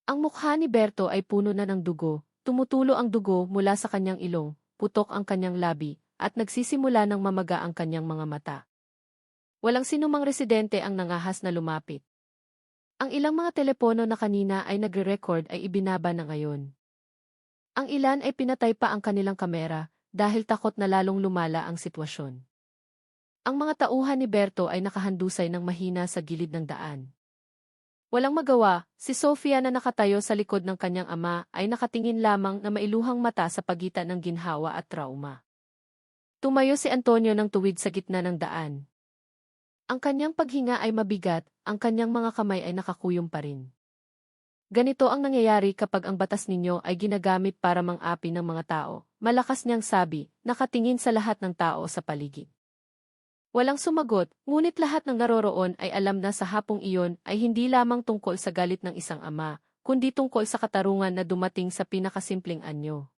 Ang mukha ni Berto ay puno na ng dugo, tumutulo ang dugo mula sa kanyang ilong, putok ang kanyang labi, at nagsisimula ng mamaga ang kanyang mga mata. Walang sinumang residente ang nangahas na lumapit. Ang ilang mga telepono na kanina ay nagre-record ay ibinaba na ngayon. Ang ilan ay pinatay pa ang kanilang kamera, dahil takot na lalong lumala ang sitwasyon. Ang mga tauhan ni Berto ay nakahandusay ng mahina sa gilid ng daan. Walang magawa, si Sofia na nakatayo sa likod ng kanyang ama ay nakatingin lamang na mailuhang mata sa pagitan ng ginhawa at trauma. Tumayo si Antonio ng tuwid sa gitna ng daan. Ang kanyang paghinga ay mabigat, ang kanyang mga kamay ay nakakuyom pa rin. "Ganito ang nangyayari kapag ang batas ninyo ay ginagamit para mang-api ng mga tao," malakas niyang sabi, nakatingin sa lahat ng tao sa paligid. Walang sumagot, ngunit lahat ng naroroon ay alam na sa hapong iyon ay hindi lamang tungkol sa galit ng isang ama, kundi tungkol sa katarungan na dumating sa pinakasimpleng anyo.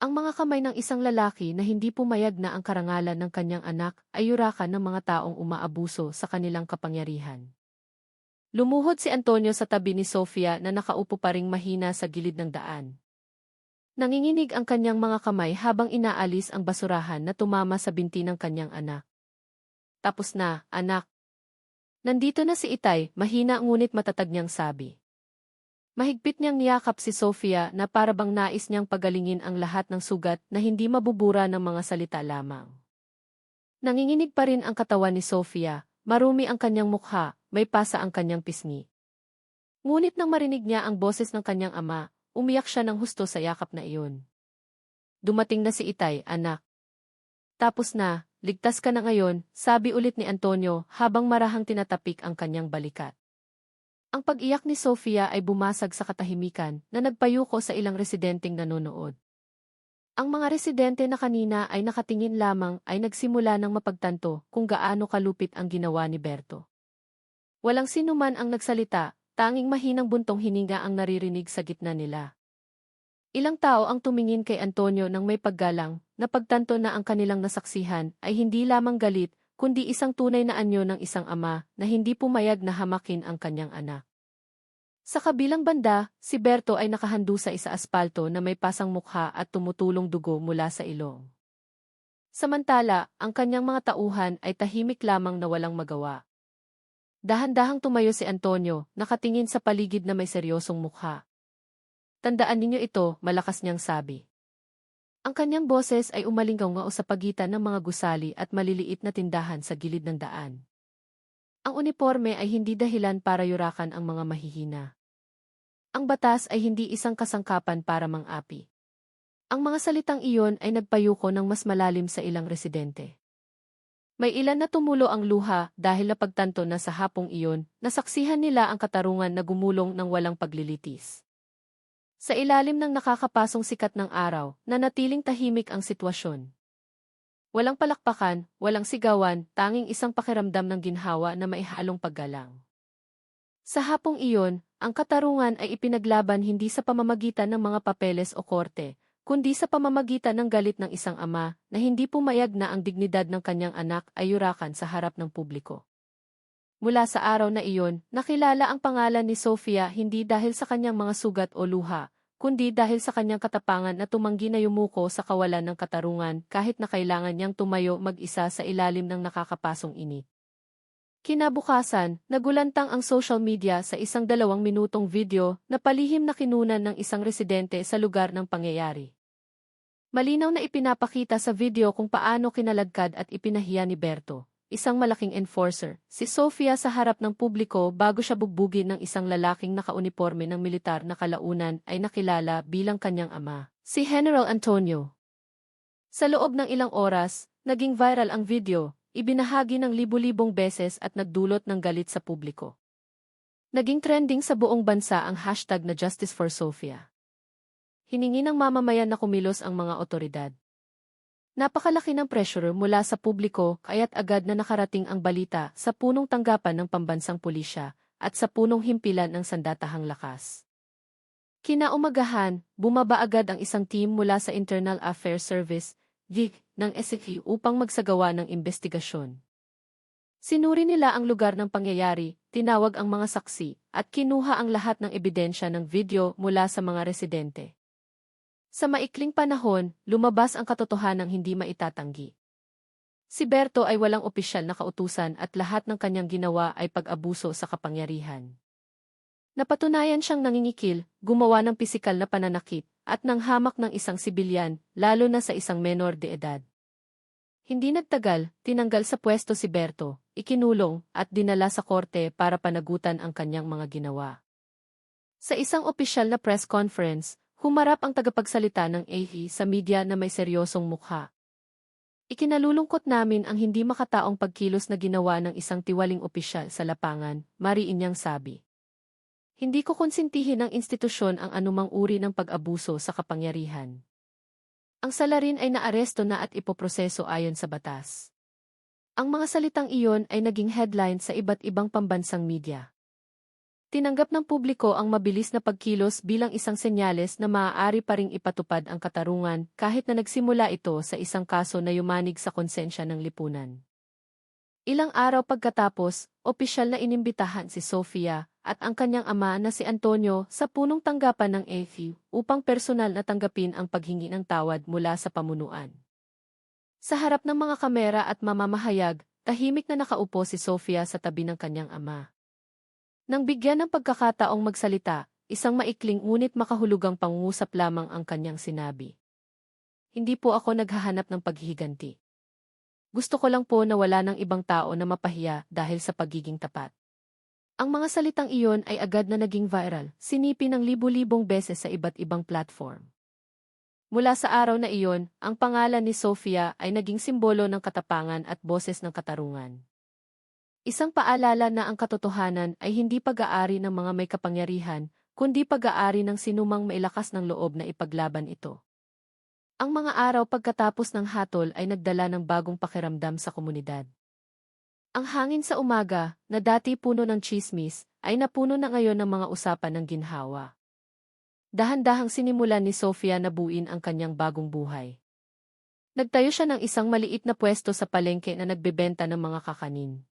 Ang mga kamay ng isang lalaki na hindi pumayag na ang karangalan ng kanyang anak ay yurakan ng mga taong umaabuso sa kanilang kapangyarihan. Lumuhod si Antonio sa tabi ni Sofia na nakaupo pa ring mahina sa gilid ng daan. Nanginginig ang kanyang mga kamay habang inaalis ang basurahan na tumama sa binti ng kanyang anak. "Tapos na, anak. Nandito na si Itay," mahina ngunit matatag niyang sabi. Mahigpit niyang niyakap si Sofia na para bang nais niyang pagalingin ang lahat ng sugat na hindi mabubura ng mga salita lamang. Nanginginig pa rin ang katawan ni Sofia, marumi ang kanyang mukha, may pasa ang kanyang pisngi. Ngunit nang marinig niya ang boses ng kanyang ama, umiyak siya ng husto sa yakap na iyon. "Dumating na si Itay, anak. Tapos na, ligtas ka na ngayon," sabi ulit ni Antonio habang marahang tinatapik ang kanyang balikat. Ang pag-iyak ni Sofia ay bumasag sa katahimikan na nagpayuko sa ilang residenteng nanonood. Ang mga residente na kanina ay nakatingin lamang ay nagsimula ng mapagtanto kung gaano kalupit ang ginawa ni Berto. Walang sinuman ang nagsalita, tanging mahinang buntong hininga ang naririnig sa gitna nila. Ilang tao ang tumingin kay Antonio nang may paggalang, na pagtanto na ang kanilang nasaksihan ay hindi lamang galit, kundi isang tunay na anyo ng isang ama na hindi pumayag na hamakin ang kanyang anak. Sa kabilang banda, si Berto ay nakahandusay sa aspalto na may pasang mukha at tumutulong dugo mula sa ilong. Samantala, ang kanyang mga tauhan ay tahimik lamang na walang magawa. Dahan-dahang tumayo si Antonio, nakatingin sa paligid na may seryosong mukha. "Tandaan ninyo ito," malakas niyang sabi. Ang kanyang boses ay umalingaw-ngao sa pagitan ng mga gusali at maliliit na tindahan sa gilid ng daan. Ang uniforme ay hindi dahilan para yurakan ang mga mahihina. Ang batas ay hindi isang kasangkapan para mang-api. Ang mga salitang iyon ay nagpayuko ng mas malalim sa ilang residente. May ilan na tumulo ang luha dahil napagtanto na sa hapong iyon, nasaksihan nila ang katarungan na gumulong ng walang paglilitis. Sa ilalim ng nakakapasong sikat ng araw, nanatiling tahimik ang sitwasyon. Walang palakpakan, walang sigawan, tanging isang pakiramdam ng ginhawa na maihalong paggalang. Sa hapong iyon, ang katarungan ay ipinaglaban hindi sa pamamagitan ng mga papeles o korte, kundi sa pamamagitan ng galit ng isang ama na hindi pumayag na ang dignidad ng kanyang anak ay yurakan sa harap ng publiko. Mula sa araw na iyon, nakilala ang pangalan ni Sofia hindi dahil sa kanyang mga sugat o luha, kundi dahil sa kanyang katapangan na tumanggi na yumuko sa kawalan ng katarungan kahit na kailangan niyang tumayo mag-isa sa ilalim ng nakakapasong init. Kinabukasan, nagulantang ang social media sa isang 2 minutong video na palihim na kinunan ng isang residente sa lugar ng pangyayari. Malinaw na ipinapakita sa video kung paano kinaladkad at ipinahiya ni Berto, isang malaking enforcer, si Sofia sa harap ng publiko bago siya bugbugin ng isang lalaking nakauniporme ng militar na kalaunan ay nakilala bilang kanyang ama, si General Antonio. Sa loob ng ilang oras, naging viral ang video, ibinahagi ng libu-libong beses at nagdulot ng galit sa publiko. Naging trending sa buong bansa ang hashtag na Justice for Sofia. Hiningi ng mamamayan na kumilos ang mga otoridad. Napakalaki ng pressure mula sa publiko kaya't agad na nakarating ang balita sa punong tanggapan ng pambansang pulisya at sa punong himpilan ng sandatahang lakas. Kinaumagahan, bumaba agad ang isang team mula sa Internal Affairs Service, DIC, ng SFU upang magsagawa ng investigasyon. Sinuri nila ang lugar ng pangyayari, tinawag ang mga saksi, at kinuha ang lahat ng ebidensya ng video mula sa mga residente. Sa maikling panahon, lumabas ang katotohanang hindi maitatanggi. Si Berto ay walang opisyal na kautusan at lahat ng kanyang ginawa ay pag-abuso sa kapangyarihan. Napatunayan siyang nangingikil, gumawa ng pisikal na pananakit, at nanghamak ng isang sibilyan, lalo na sa isang menor de edad. Hindi nagtagal, tinanggal sa pwesto si Berto, ikinulong, at dinala sa korte para panagutan ang kanyang mga ginawa. Sa isang opisyal na press conference, humarap ang tagapagsalita ng AFP sa media na may seryosong mukha. Ikinalulungkot namin ang hindi makataong pagkilos na ginawa ng isang tiwaling opisyal sa lapangan, mariin niyang sabi. Hindi ko konsintihin ng institusyon ang anumang uri ng pag-abuso sa kapangyarihan. Ang salarin ay naaresto na at ipoproseso ayon sa batas. Ang mga salitang iyon ay naging headline sa iba't ibang pambansang media. Tinanggap ng publiko ang mabilis na pagkilos bilang isang senyales na maaari pa ring ipatupad ang katarungan kahit na nagsimula ito sa isang kaso na yumanig sa konsensya ng lipunan. Ilang araw pagkatapos, opisyal na inimbitahan si Sofia at ang kanyang ama na si Antonio sa punong tanggapan ng AFP upang personal na tanggapin ang paghingi ng tawad mula sa pamunuan. Sa harap ng mga kamera at mamamahayag, tahimik na nakaupo si Sofia sa tabi ng kanyang ama. Nang bigyan ng pagkakataong magsalita, isang maikling ngunit makahulugang pangungusap lamang ang kanyang sinabi. Hindi po ako naghahanap ng paghihiganti. Gusto ko lang po na wala ng ibang tao na mapahiya dahil sa pagiging tapat. Ang mga salitang iyon ay agad na naging viral, sinipi ng libu-libong beses sa iba't ibang platform. Mula sa araw na iyon, ang pangalan ni Sofia ay naging simbolo ng katapangan at boses ng katarungan. Isang paalala na ang katotohanan ay hindi pag-aari ng mga may kapangyarihan, kundi pag-aari ng sinumang mailakas ng loob na ipaglaban ito. Ang mga araw pagkatapos ng hatol ay nagdala ng bagong pakiramdam sa komunidad. Ang hangin sa umaga, na dati puno ng tsismis, ay napuno na ngayon ng mga usapan ng ginhawa. Dahan-dahang sinimulan ni Sofia na buuin ang kanyang bagong buhay. Nagtayo siya ng isang maliit na pwesto sa palengke na nagbebenta ng mga kakanin.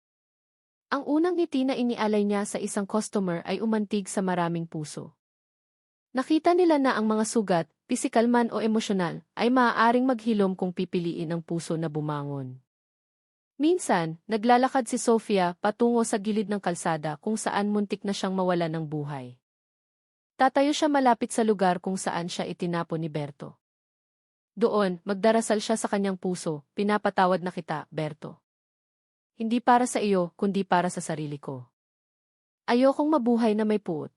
Ang unang ngiti na inialay niya sa isang customer ay umantig sa maraming puso. Nakita nila na ang mga sugat, pisikal man o emosyonal, ay maaaring maghilom kung pipiliin ang puso na bumangon. Minsan, naglalakad si Sofia patungo sa gilid ng kalsada kung saan muntik na siyang mawala ng buhay. Tatayo siya malapit sa lugar kung saan siya itinapon ni Berto. Doon, magdarasal siya sa kanyang puso, pinapatawad na kita, Berto. Hindi para sa iyo, kundi para sa sarili ko. Ayokong mabuhay na may puot.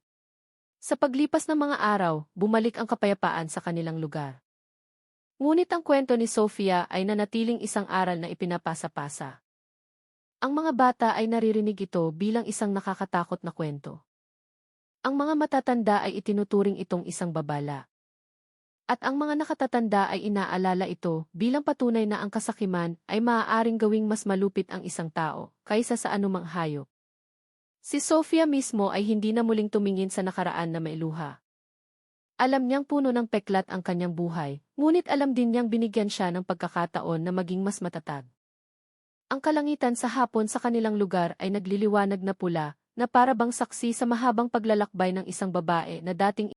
Sa paglipas ng mga araw, bumalik ang kapayapaan sa kanilang lugar. Ngunit ang kwento ni Sofia ay nanatiling isang aral na ipinapasa-pasa. Ang mga bata ay naririnig ito bilang isang nakakatakot na kwento. Ang mga matatanda ay itinuturing itong isang babala. At ang mga nakatatanda ay inaalala ito bilang patunay na ang kasakiman ay maaaring gawing mas malupit ang isang tao kaysa sa anumang hayop. Si Sofia mismo ay hindi na muling tumingin sa nakaraan na mailuha. Alam niyang puno ng peklat ang kanyang buhay, ngunit alam din niyang binigyan siya ng pagkakataon na maging mas matatag. Ang kalangitan sa hapon sa kanilang lugar ay nagliliwanag na pula, na para bang saksi sa mahabang paglalakbay ng isang babae na dating